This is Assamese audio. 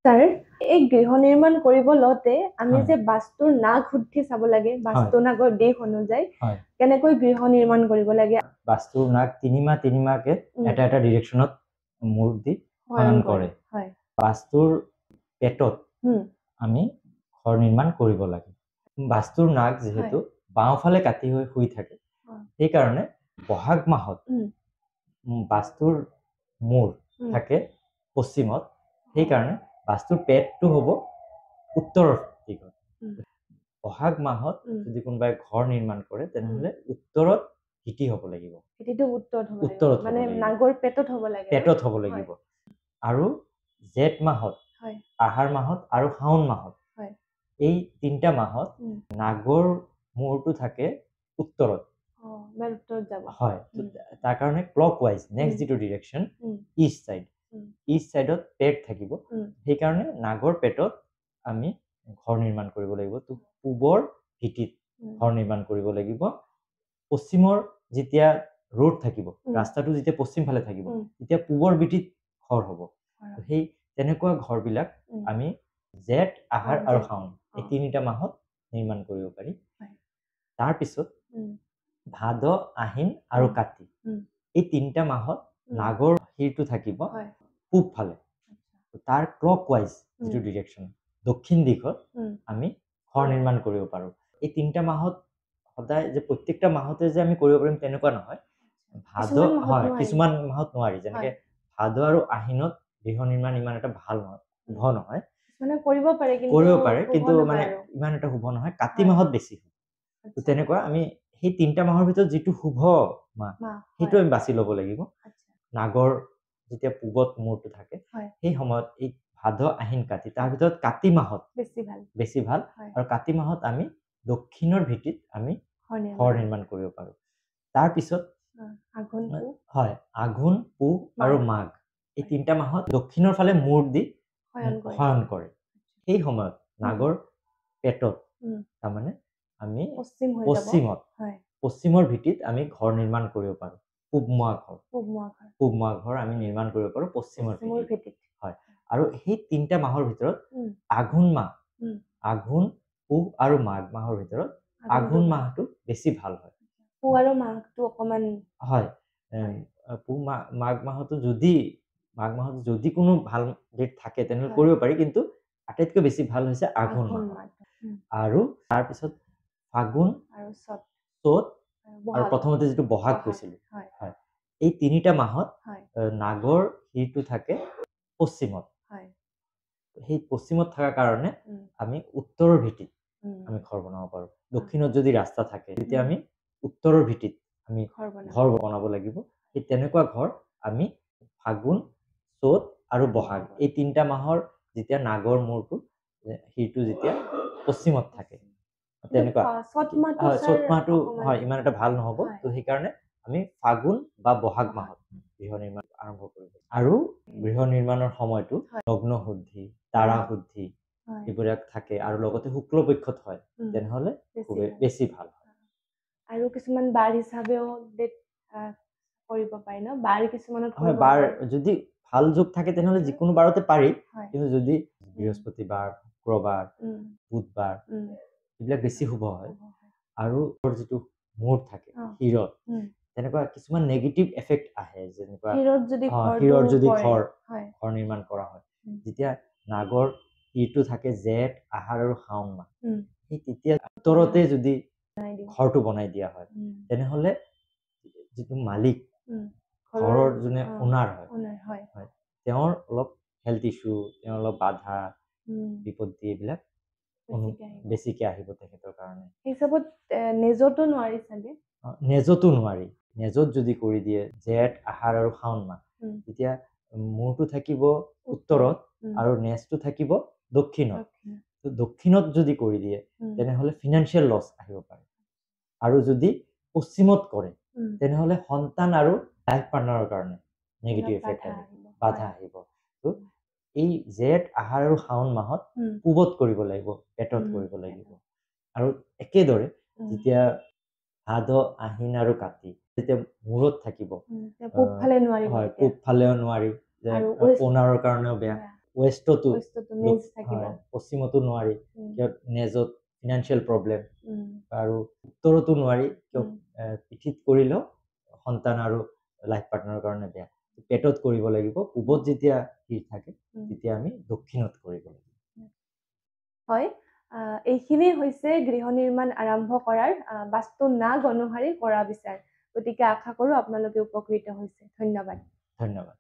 স্যাৰ এই গৃহ নিৰ্মাণ কৰিব লওঁতে আমি যে বাস্তুৰ নাগ শুদ্ধি চাব লাগে বাস্তু নাগৰ দিশ অনুযায়ী কেনেকৈ গৃহ নিৰ্মাণ কৰিব লাগে বাস্তুৰ নাগ 3 মাহকে এটা ডিৰেকশ্যনত মূৰ দি শয়ন কৰে বাস্তুৰ পেটত আমি ঘৰ নিৰ্মাণ কৰিব লাগে বাস্তুৰ নাগ যেহেতু বাওঁফালে কাটি হৈ শুই থাকে সেই কাৰণে বহাগ মাহত বাস্তুৰ মূৰ থাকে পশ্চিমত সেই কাৰণে বাস্তুৰ পেটটো হ'ব উত্তৰৰ দিশত বহাগ মাহত যদি কোনোবাই ঘৰ নিৰ্মাণ কৰে তেনেহলে উত্তৰত ভিটি হ'ব লাগিব ভিটিটো উত্তৰত মানে নাগৰ পেটত হ'ব লাগিব আৰু জেঠ মাহত আহাৰ মাহত আৰু শাওণ মাহত এই তিনটা মাহত নাগৰ মূৰটো থাকে উত্তৰত হয় তাৰ কাৰণে ক্লকৱাইজ নেক্সট যিটো ডিৰেকশ্যন ইষ্ট চাইডত পেট থাকিব সেইকাৰণে নাগৰ পেটত আমি ঘৰ নিৰ্মাণ কৰিব লাগিব তো পূবৰ ভিটিত ঘৰ নিৰ্মাণ কৰিব লাগিব পশ্চিমৰ যেতিয়া ৰোড থাকিব ৰাস্তাটো যেতিয়া পশ্চিম ফালে থাকিব তেতিয়া পূবৰ ভিটিত ঘৰ হ'ব সেই তেনেকুৱা ঘৰবিলাক আমি জেঠ আহাৰ আৰু শাওণ এই তিনিটা মাহত নিৰ্মাণ কৰিব পাৰি তাৰ পিছত ভাদ আহিন আৰু কাতি এই তিনিটা মাহত নাগৰ শিৰটো থাকিব পূব ফালে তাৰ ক্লকৱাইজ যিটো ডিৰেকশ্যন দক্ষিণ দিশত আমি ঘৰ নিৰ্মাণ কৰিব পাৰোঁ এই তিনিটা মাহত সদায় যে প্ৰত্যেকটা মাহতে যে আমি কৰিব পাৰিম তেনেকুৱা নহয় ভাদ হয় কিছুমান মাহত নোৱাৰি যেনেকে ভাদ আৰু আহিনত গৃহ নিৰ্মাণ ইমান এটা ভাল নহয় শুভ নহয় মানে কৰিব পাৰে কিন্তু মানে ইমান এটা শুভ নহয় কাতি মাহত বেছি হয় তেনেকুৱা আমি সেই তিনিটা মাহৰ ভিতৰত যিটো শুভ মাহ সেইটো আমি বাছি ল'ব লাগিব নাগৰ যেতিয়া পূবত মূৰটো থাকে সেই সময়ত এই ভাদ আহিন কাতি তাৰ ভিতৰত কাতি মাহত বেছি ভাল আৰু কাতি মাহত আমি দক্ষিণৰ ভিটিত আমি ঘৰ নিৰ্মাণ কৰিব পাৰোঁ তাৰ পিছত আঘোণ পুহ আৰু মাঘ এই তিনিটা মাহত দক্ষিণৰ ফালে মূৰ দি শয়ন কৰে সেই সময়ত নাগৰ পেটত তাৰমানে আমি পশ্চিমৰ ভিটিত আমি ঘৰ নিৰ্মাণ কৰিব পাৰোঁ পূবমুৱা ঘৰ আমি নিৰ্মাণ কৰিব পাৰোঁ পশ্চিমৰ ভিটিত হয় আৰু সেই তিনিটা মাহৰ ভিতৰত আঘোণ পুহ আৰু মাঘ মাহৰ ভিতৰত আঘোণ মাহটো বেছি ভাল হয় পুহ আৰু মাঘটো অকমান হয় পুহ মাঘ মাহতো যদি কোনো ভাল ডেট থাকে তেনেহ'লে কৰিব পাৰি কিন্তু আটাইতকৈ বেছি ভাল হৈছে আঘোণ মাহ আৰু তাৰপিছত ফাগুন আৰু চ'ত আৰু প্ৰথমতে যিটো বহাগ কৈছিলোঁ হয় এই তিনিটা মাহত নাগৰ শিৰটো থাকে পশ্চিমত সেই পশ্চিমত থকাৰ কাৰণে আমি উত্তৰৰ ভিটিত আমি ঘৰ বনাব পাৰোঁ দক্ষিণত যদি ৰাস্তা থাকে তেতিয়া আমি উত্তৰৰ ভিটিত আমি ঘৰ বনাব লাগিব সেই তেনেকুৱা ঘৰ আমি ফাগুন চ'ত আৰু বহাগ এই তিনিটা মাহৰ যেতিয়া নাগৰ মূৰটো শিৰটো যেতিয়া পশ্চিমত থাকে তেনেকুৱা চ'ত মাহটো হয় ইমান এটা ভাল নহ'ব তো সেইকাৰণে আমি ফাগুন বা বহাগ মাহত গৃহ নিৰ্মাণ আৰম্ভ কৰিব আৰু গৃহ নিৰ্মাণৰ সময়টো লগ্ন শুদ্ধি তাৰা শুদ্ধি এইবিলাক থাকে আৰু লগতে শুক্লপক্ষত হয় তেনেহ'লে বেছি ভাল হয় আৰু কিছুমান বাৰ হিচাপেও কৰিব পাৰি ন বাৰ কিছুমানত হয় বাৰ যদি ভাল যোগ থাকে তেনেহ'লে যিকোনো বাৰতে পাৰি কিন্তু যদি বৃহস্পতিবাৰ শুক্ৰবাৰ বুধবাৰ এইবিলাক বেছি শুভ হয় আৰু যিটো মূৰ থাকে শিৰত তেনেকুৱা কিছুমান নেগেটিভ এফেক্ট আহে যেনেকুৱা শিৰৰ যদি ঘৰ নিৰ্মাণ কৰা হয় যেতিয়া নাগৰ শিৰটো থাকে জেঠ আহাৰ আৰু শাওণ মাহ সেই তেতিয়া উত্তৰতে যদি ঘৰটো বনাই দিয়া হয় তেনেহ'লে যিটো মালিক ঘৰৰ যোনে ওনাৰ হয় তেওঁৰ অলপ হেল্থ ইছ্যু তেওঁৰ অলপ বাধা বিপত্তি এইবিলাক বেছিকে আহিব তেখেতৰ কাৰণে হিচাপত নেজতো নোৱাৰি চাগে নেজতো নোৱাৰি নেজত যদি কৰি দিয়ে জেঠ আহাৰ আৰু শাওণ মাহ তেতিয়া মূৰটো থাকিব উত্তৰত আৰু নেজটো থাকিব দক্ষিণত দক্ষিণত যদি কৰি দিয়ে তেনেহ'লে ফিনান্সিয়েল লছ আহিব পাৰে আৰু যদি পশ্চিমত কৰে তেনেহ'লে সন্তান আৰু লাইফ পাৰ্টনাৰৰ কাৰণে নেগেটিভ এফেক্ট আহিব বাধা আহিব তো এই জেঠ আহাৰ আৰু শাওণ মাহত পূবত কৰিব লাগিব পেটত কৰিব লাগিব আৰু একেদৰে যেতিয়া ভাদ আহিন আৰু কাতি যেতিয়া মূৰত থাকিব পূব ফালে নোৱাৰি পূব ফালেও নোৱাৰি যে ওনাৰৰ কাৰণেও বেয়া ৱেষ্টতো নেজ থাকিব, পশ্চিমতো নোৱাৰি কিয় নেজত ফিনান্সিয়েল প্ৰব্লেম, আৰু উত্তৰতো নোৱাৰি কিয় পিঠিত কৰিলেও সন্তান আৰু লাইফ পাৰ্টনাৰৰ কাৰণে বেয়া। পেটত কৰিব লাগিব। পূবত যেতিয়া থাকে তেতিয়া আমি দক্ষিণত কৰিব লাগিব। হয়, এইখিনি হৈছে গৃহ নিৰ্মাণ আৰম্ভ কৰাৰ বাস্তু নাগ অনুসাৰি কৰা বিচাৰ। গতিকে আশা কৰোঁ আপোনালোকে উপকৃত হৈছে। ধন্যবাদ। ধন্যবাদ।